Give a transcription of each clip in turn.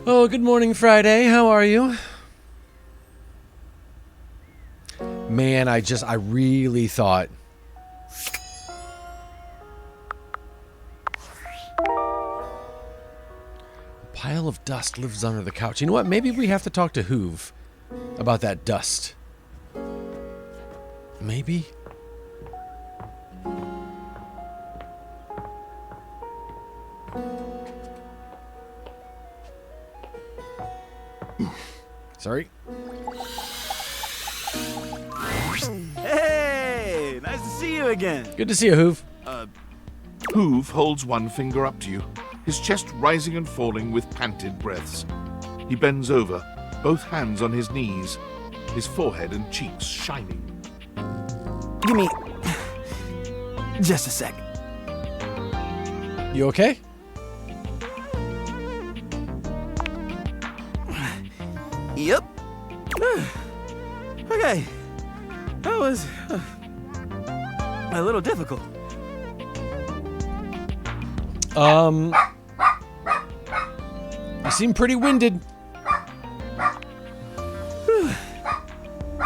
Oh, good morning, Friday. How are you? Man, I really thought... A pile of dust lives under the couch. You know what? Maybe we have to talk to Hoove about that dust. Maybe? Sorry. Hey, nice to see you again. Good to see you, Hoove. Hoove holds one finger up to you, his chest rising and falling with panted breaths. He bends over, both hands on his knees, his forehead and cheeks shining. Give me just a sec. You okay? Yep. Okay. That was a little difficult. You seem pretty winded.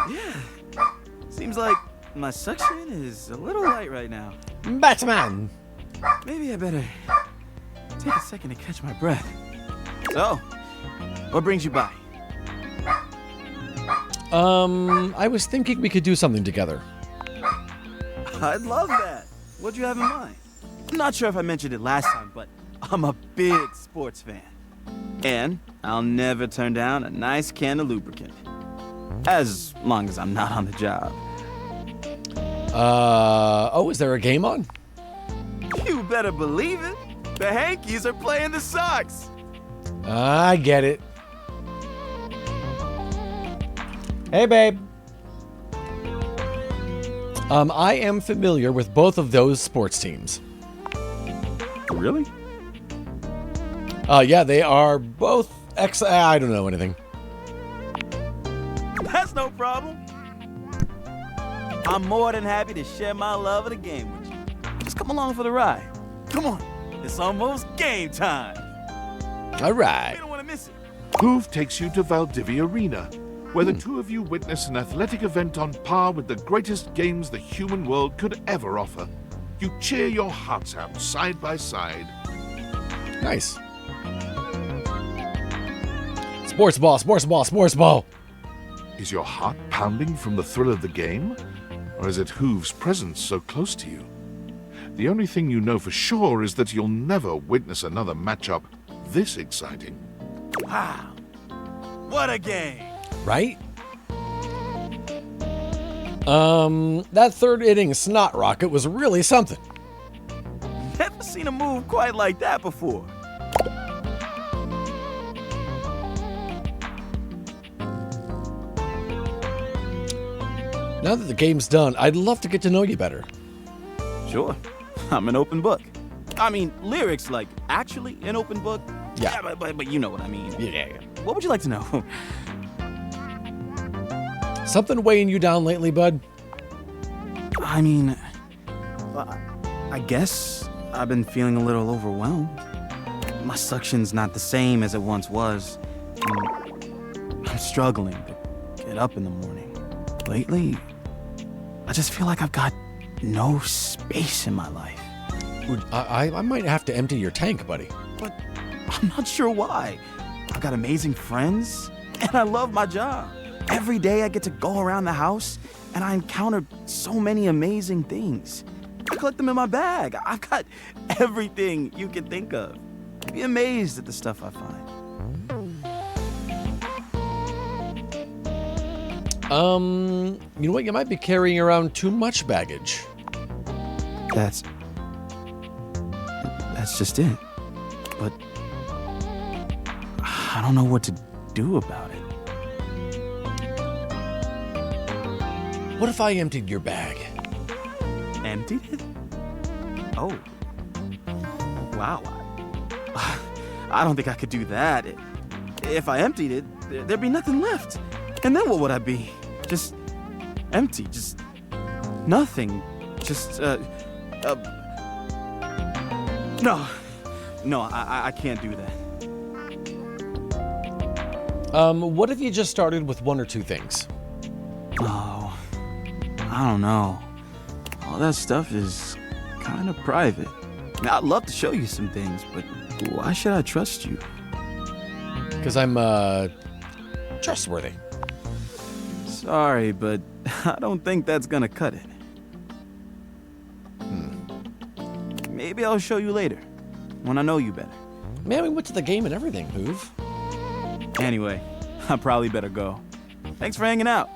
Yeah. Seems like my suction is a little light right now. Batman! Maybe I better take a second to catch my breath. So, what brings you by? I was thinking we could do something together. I'd love that. What'd you have in mind? I'm not sure if I mentioned it last time, but I'm a big sports fan. And I'll never turn down a nice can of lubricant. As long as I'm not on the job. Oh, is there a game on? You better believe it. The Yankees are playing the Sox. I get it. Hey, babe. I am familiar with both of those sports teams. Really? Yeah, they are both I don't know anything. That's no problem. I'm more than happy to share my love of the game with you. Just come along for the ride. Come on. It's almost game time. All right. You don't want to miss it. Hoove takes you to Valdivia Arena, where the two of you witness an athletic event on par with the greatest games the human world could ever offer. You cheer your hearts out side by side. Nice. Sports ball, sports ball, sports ball. Is your heart pounding from the thrill of the game? Or is it Hoove's presence so close to you? The only thing you know for sure is that you'll never witness another matchup this exciting. Wow. What a game. Right? That third inning snot rocket was really something. Never seen a move quite like that before. Now that the game's done, I'd love to get to know you better. Sure. I'm an open book. I mean, lyrics like actually an open book. Yeah. But you know what I mean. Yeah. What would you like to know? Something weighing you down lately, bud? I mean, I guess I've been feeling a little overwhelmed. My suction's not the same as it once was. I'm struggling to get up in the morning. Lately, I just feel like I've got no space in my life. I might have to empty your tank, buddy. But I'm not sure why. I've got amazing friends, and I love my job. Every day I get to go around the house, and I encounter so many amazing things. I collect them in my bag. I've got everything you can think of. You'd be amazed at the stuff I find. You know what? You might be carrying around too much baggage. That's just it. But I don't know what to do about it. What if I emptied your bag? Emptied it? Oh. Wow. I don't think I could do that. If I emptied it, there'd be nothing left. And then what would I be? Just empty. Just nothing. Just, No, I can't do that. What if you just started with one or two things? Oh, I don't know. All that stuff is kind of private. I mean, I'd love to show you some things, but why should I trust you? Because I'm, trustworthy. Sorry, but I don't think that's gonna cut it. Maybe I'll show you later, when I know you better. Man, we went to the game and everything, Hoove. Anyway, I probably better go. Thanks for hanging out.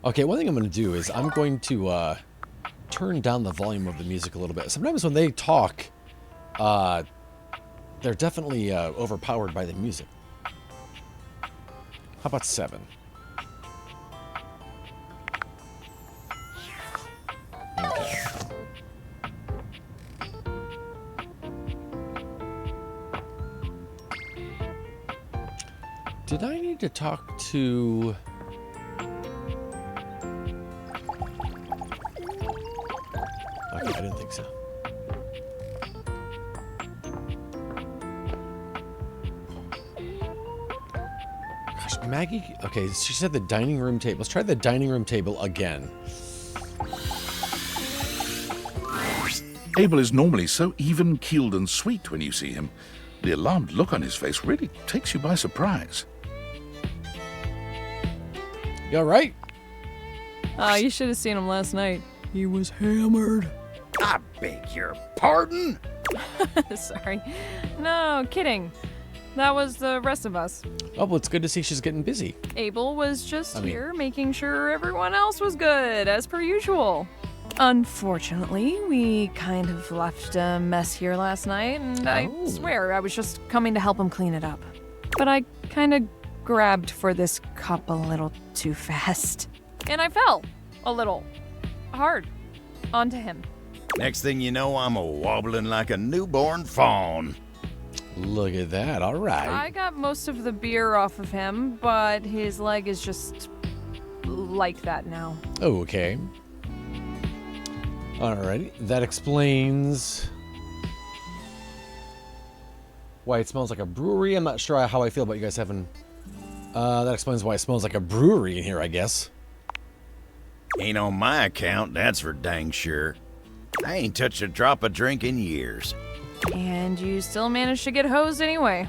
Okay, one thing I'm going to do is I'm going to turn down the volume of the music a little bit. Sometimes when they talk, they're definitely overpowered by the music. How about 7? Okay. Did I need to talk to... Okay, I didn't think so. Gosh, Maggie... Okay, she said the dining room table. Let's try the dining room table again. Abel is normally so even-keeled and sweet when you see him. The alarmed look on his face really takes you by surprise. You all right? You should have seen him last night. He was hammered. I beg your pardon? Sorry. No, kidding. That was the rest of us. Oh, well, it's good to see she's getting busy. Abel was just here making sure everyone else was good, as per usual. Unfortunately, we kind of left a mess here last night, and I swear I was just coming to help him clean it up. But I kind of grabbed for this cup a little too fast. And I fell a little hard onto him. Next thing you know, I'm a-wobbling like a newborn fawn. Look at that. All right. I got most of the beer off of him, but his leg is just like that now. Oh, okay. Alrighty. That explains why it smells like a brewery. I'm not sure how I feel about you guys having... that explains why it smells like a brewery in here, I guess. Ain't on my account, that's for dang sure. I ain't touched a drop of drink in years. And you still managed to get hosed anyway.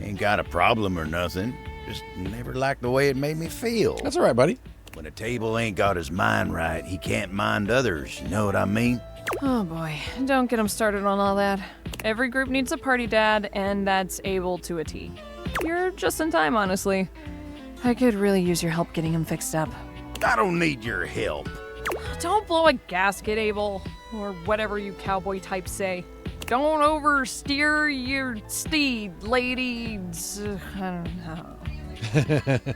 Ain't got a problem or nothing. Just never liked the way it made me feel. That's alright, buddy. When a table ain't got his mind right, he can't mind others. You know what I mean? Oh boy, don't get him started on all that. Every group needs a party dad, and that's Abel to a T. You're just in time, honestly. I could really use your help getting him fixed up. I don't need your help. Don't blow a gasket, Abel. Or whatever you cowboy types say. Don't oversteer your steed, ladies. I don't know.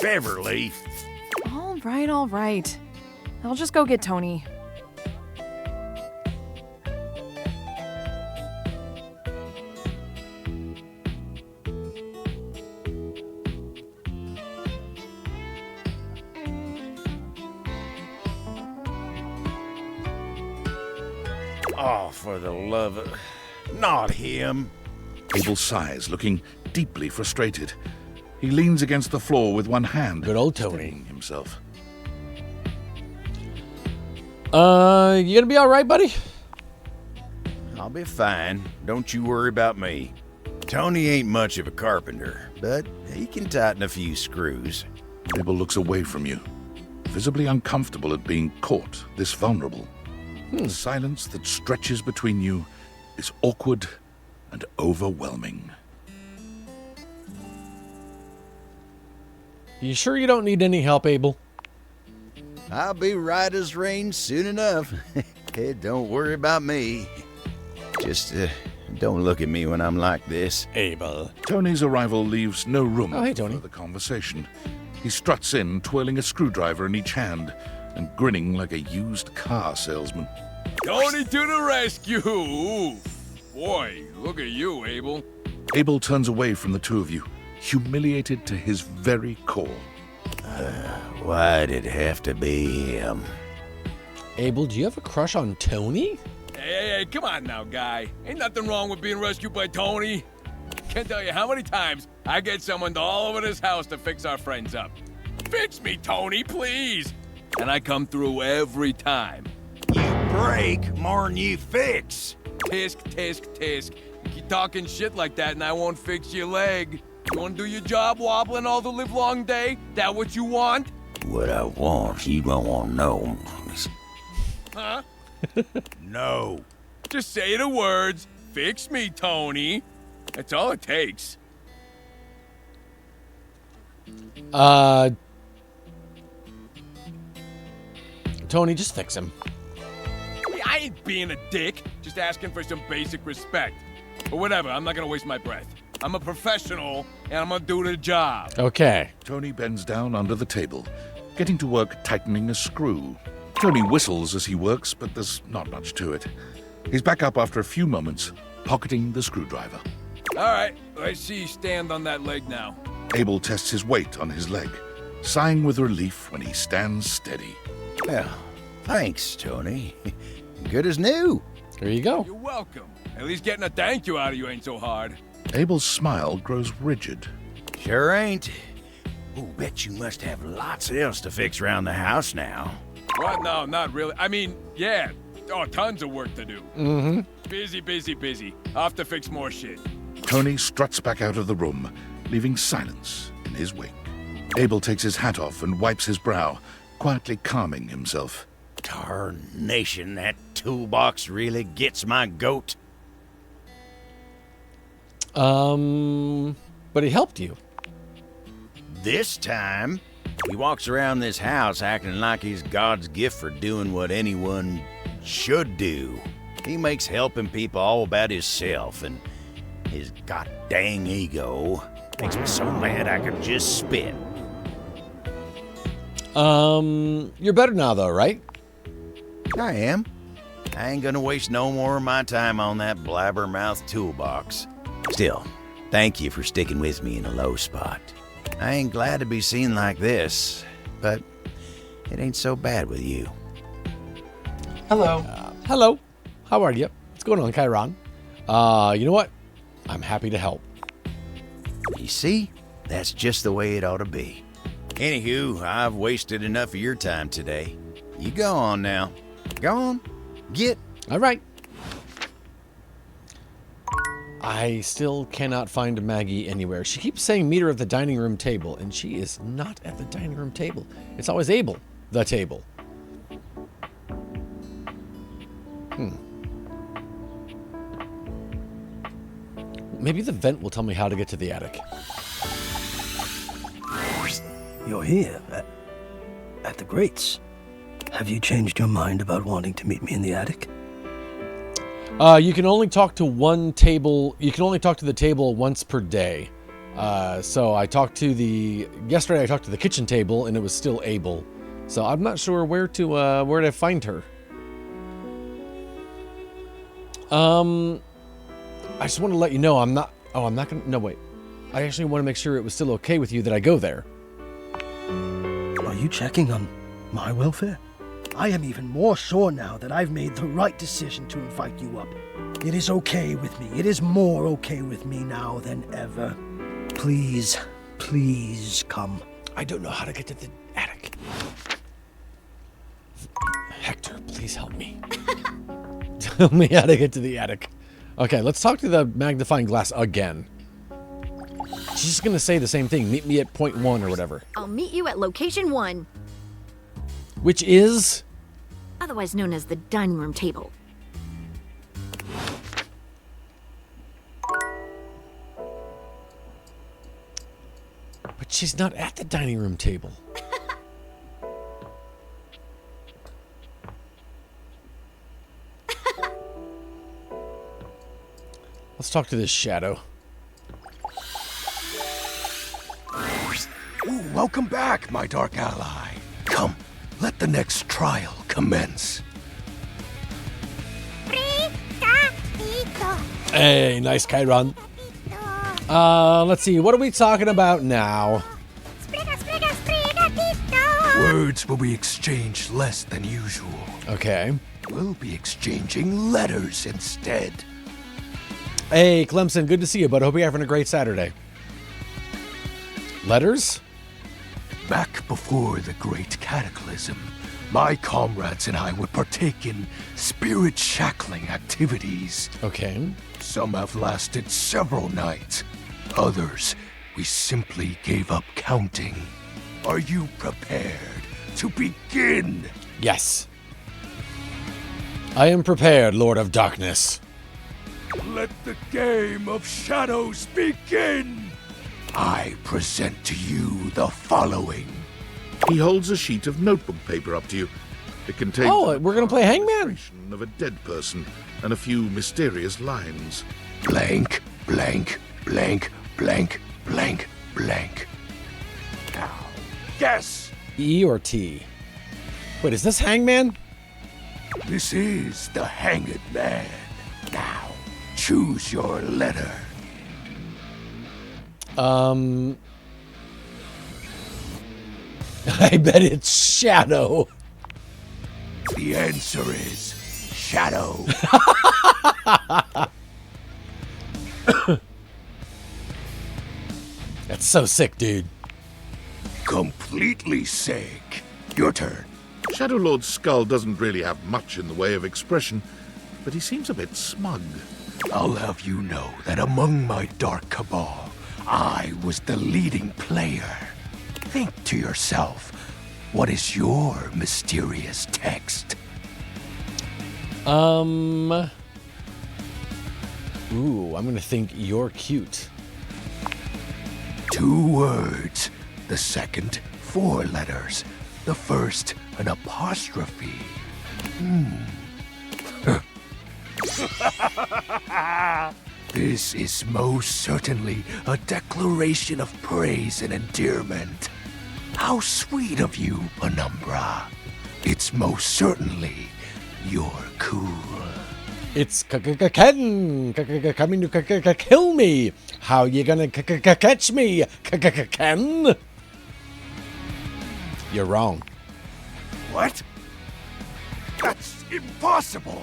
Beverly. All right. I'll just go get Tony. Oh, for the love of... Not him. Abel sighs, looking deeply frustrated. He leans against the floor with one hand. Good old Tony. Steadying himself. You gonna be alright, buddy? I'll be fine. Don't you worry about me. Tony ain't much of a carpenter, but he can tighten a few screws. Abel looks away from you, visibly uncomfortable at being caught this vulnerable. The silence that stretches between you is awkward and overwhelming. You sure you don't need any help, Abel? I'll be right as rain soon enough. Hey, don't worry about me. Just don't look at me when I'm like this. Abel. Tony's arrival leaves no room Oh, hey, for Tony. the conversation. He struts in, twirling a screwdriver in each hand and grinning like a used car salesman. Tony to the rescue! Boy, look at you, Abel. Abel turns away from the two of you, humiliated to his very core. Why'd it have to be him? Abel, do you have a crush on Tony? Hey, come on now, guy. Ain't nothing wrong with being rescued by Tony. Can't tell you how many times I get someone to all over this house to fix our friends up. Fix me, Tony, please! And I come through every time. You break more'n you fix. Tisk, tisk, tisk. You keep talking shit like that and I won't fix your leg. You wanna do your job wobbling all the livelong day? That what you want? What I want, you don't want to know. Huh? No. Just say the words, fix me, Tony. That's all it takes. Tony, just fix him. I ain't being a dick, just asking for some basic respect. But whatever, I'm not gonna waste my breath. I'm a professional, and I'm gonna do the job. Okay. Tony bends down under the table, getting to work tightening a screw. Tony whistles as he works, but there's not much to it. He's back up after a few moments, pocketing the screwdriver. All right, let's see you stand on that leg now. Abel tests his weight on his leg, sighing with relief when he stands steady. Well, thanks, Tony. Good as new. There you go. You're welcome. At least getting a thank you out of you ain't so hard. Abel's smile grows rigid. Sure ain't. Ooh, bet you must have lots else to fix around the house now. What? No, not really. I mean, yeah. Oh, tons of work to do. Mm-hmm. Busy, busy, busy. I'll have to fix more shit. Tony struts back out of the room, leaving silence in his wake. Abel takes his hat off and wipes his brow, quietly calming himself. Tarnation, that toolbox really gets my goat. But he helped you. This time, he walks around this house acting like he's God's gift for doing what anyone should do. He makes helping people all about himself, and his goddamn ego makes me so mad I could just spit. You're better now, though, right? I am. I ain't gonna waste no more of my time on that blabbermouth toolbox. Still, thank you for sticking with me in a low spot. I ain't glad to be seen like this, but it ain't so bad with you. Hello. Hello. How are you? What's going on, Chiron? You know what? I'm happy to help. You see? That's just the way it ought to be. Anywho, I've wasted enough of your time today. You go on now. Go on. Get. All right. I still cannot find Maggie anywhere. She keeps saying meet her at the dining room table, and she is not at the dining room table. It's always Abel, the table. Maybe the vent will tell me how to get to the attic. You're here, at the grates. Have you changed your mind about wanting to meet me in the attic? You can only talk to one table. You can only talk to the table once per day. So yesterday I talked to the kitchen table and it was still Abel. So I'm not sure where to find her. I just want to let you know I'm not gonna, no wait. I actually want to make sure it was still okay with you that I go there. Are you checking on my welfare? I am even more sure now that I've made the right decision to invite you up. It is okay with me. It is more okay with me now than ever. Please, please come. I don't know how to get to the attic. Hector, please help me. Tell me how to get to the attic. Okay, let's talk to the magnifying glass again. She's just gonna say the same thing. Meet me at point 1 or whatever. I'll meet you at location 1, Which is... otherwise known as the dining room table. But she's not at the dining room table. Let's talk to this shadow. Ooh, welcome back, my dark ally. Come, let the next trial commence. Hey, nice Chiron. Let's see. What are we talking about now? Words will be exchanged less than usual. Okay. We'll be exchanging letters instead. Hey, Clemson. Good to see you, bud. Hope you're having a great Saturday. Letters? Back before the Great Cataclysm, my comrades and I would partake in spirit-shackling activities. Okay. Some have lasted several nights. Others, we simply gave up counting. Are you prepared to begin? Yes. I am prepared, Lord of Darkness. Let the game of shadows begin! I present to you the following. He holds a sheet of notebook paper up to you. It contains Oh, we're gonna play Hangman? illustration of a dead person and a few mysterious lines. Blank, blank, blank, blank, blank, blank. Now, guess. E or T? Wait, is this Hangman? This is the Hanged Man. Now, choose your letter. I bet it's Shadow. The answer is Shadow. That's so sick, dude. Completely sick. Your turn. Shadow Lord's skull doesn't really have much in the way of expression, but he seems a bit smug. I'll have you know that among my dark cabal, I was the leading player. Think to yourself, what is your mysterious text? Ooh, I'm gonna think you're cute. 2 words. The second, 4 letters. The first, an apostrophe. This is most certainly a declaration of praise and endearment. How sweet of you, Penumbra. It's most certainly you're cool. It's Ken coming to kill me. How you gonna catch me, Ken? You're wrong. What? That's impossible.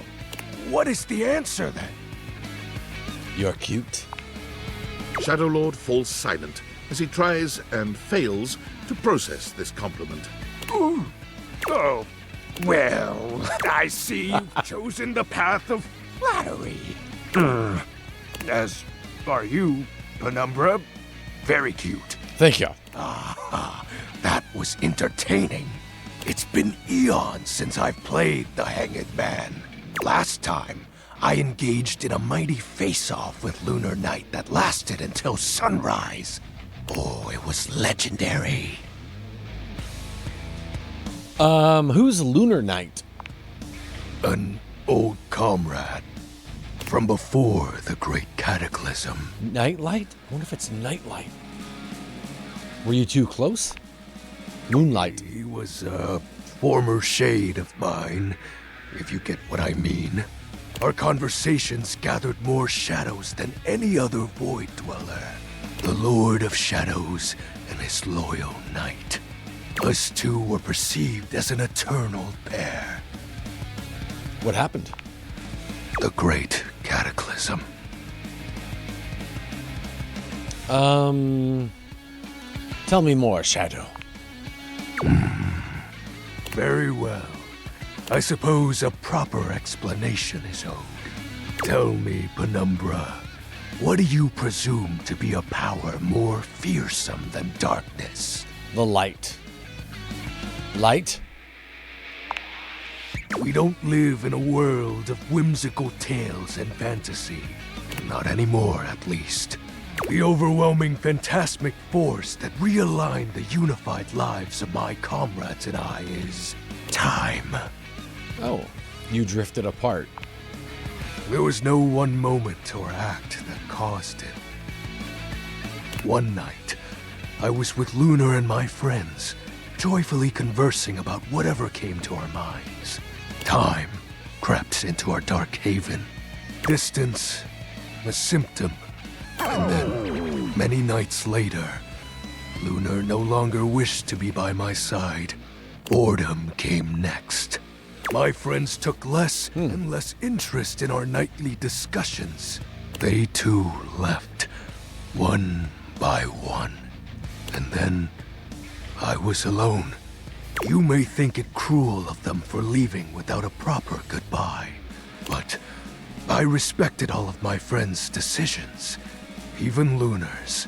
What is the answer then? You're cute. Shadow Lord falls silent as he tries and fails to process this compliment. Ooh. Oh, well, I see you've chosen the path of flattery. As are you, Penumbra. Very cute. Thank you. That was entertaining. It's been eons since I've played the Hanged Man. Last time, I engaged in a mighty face-off with Lunar Knight that lasted until sunrise. Oh, it was legendary. Who's Lunar Knight? An old comrade from before the Great Cataclysm. Nightlight? I wonder if it's Nightlight. Were you too close? Moonlight. He was a former shade of mine, if you get what I mean. Our conversations gathered more shadows than any other Void Dweller. The Lord of Shadows and his loyal knight. Us two were perceived as an eternal pair. What happened? The Great Cataclysm. Tell me more, Shadow. Very well. I suppose a proper explanation is owed. Tell me, Penumbra, what do you presume to be a power more fearsome than darkness? The light. Light? We don't live in a world of whimsical tales and fantasy. Not anymore, at least. The overwhelming phantasmic force that realigned the unified lives of my comrades and I is time. Oh, you drifted apart. There was no one moment or act that caused it. One night, I was with Lunar and my friends, joyfully conversing about whatever came to our minds. Time crept into our dark haven. Distance, a symptom. And then, many nights later, Lunar no longer wished to be by my side. Boredom came next. My friends took less and less interest in our nightly discussions. They too left, one by one. And then, I was alone. You may think it cruel of them for leaving without a proper goodbye, but I respected all of my friends' decisions, even Lunar's.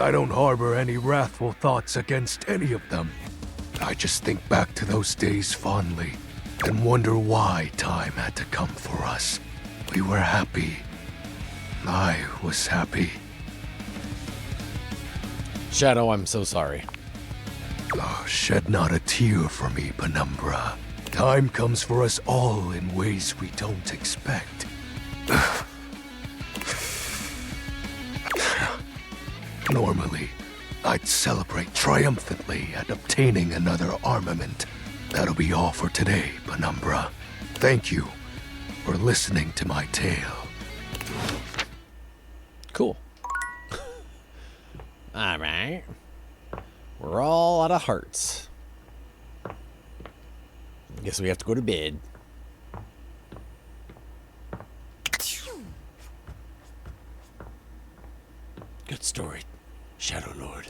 I don't harbor any wrathful thoughts against any of them. I just think back to those days fondly and wonder why time had to come for us. We were happy. I was happy. Shadow, I'm so sorry. Oh, shed not a tear for me, Penumbra. Time comes for us all in ways we don't expect. Normally, I'd celebrate triumphantly at obtaining another armament. That'll be all for today, Penumbra. Thank you for listening to my tale. Cool. All right. We're all out of hearts. Guess we have to go to bed. Good story, Shadow Lord.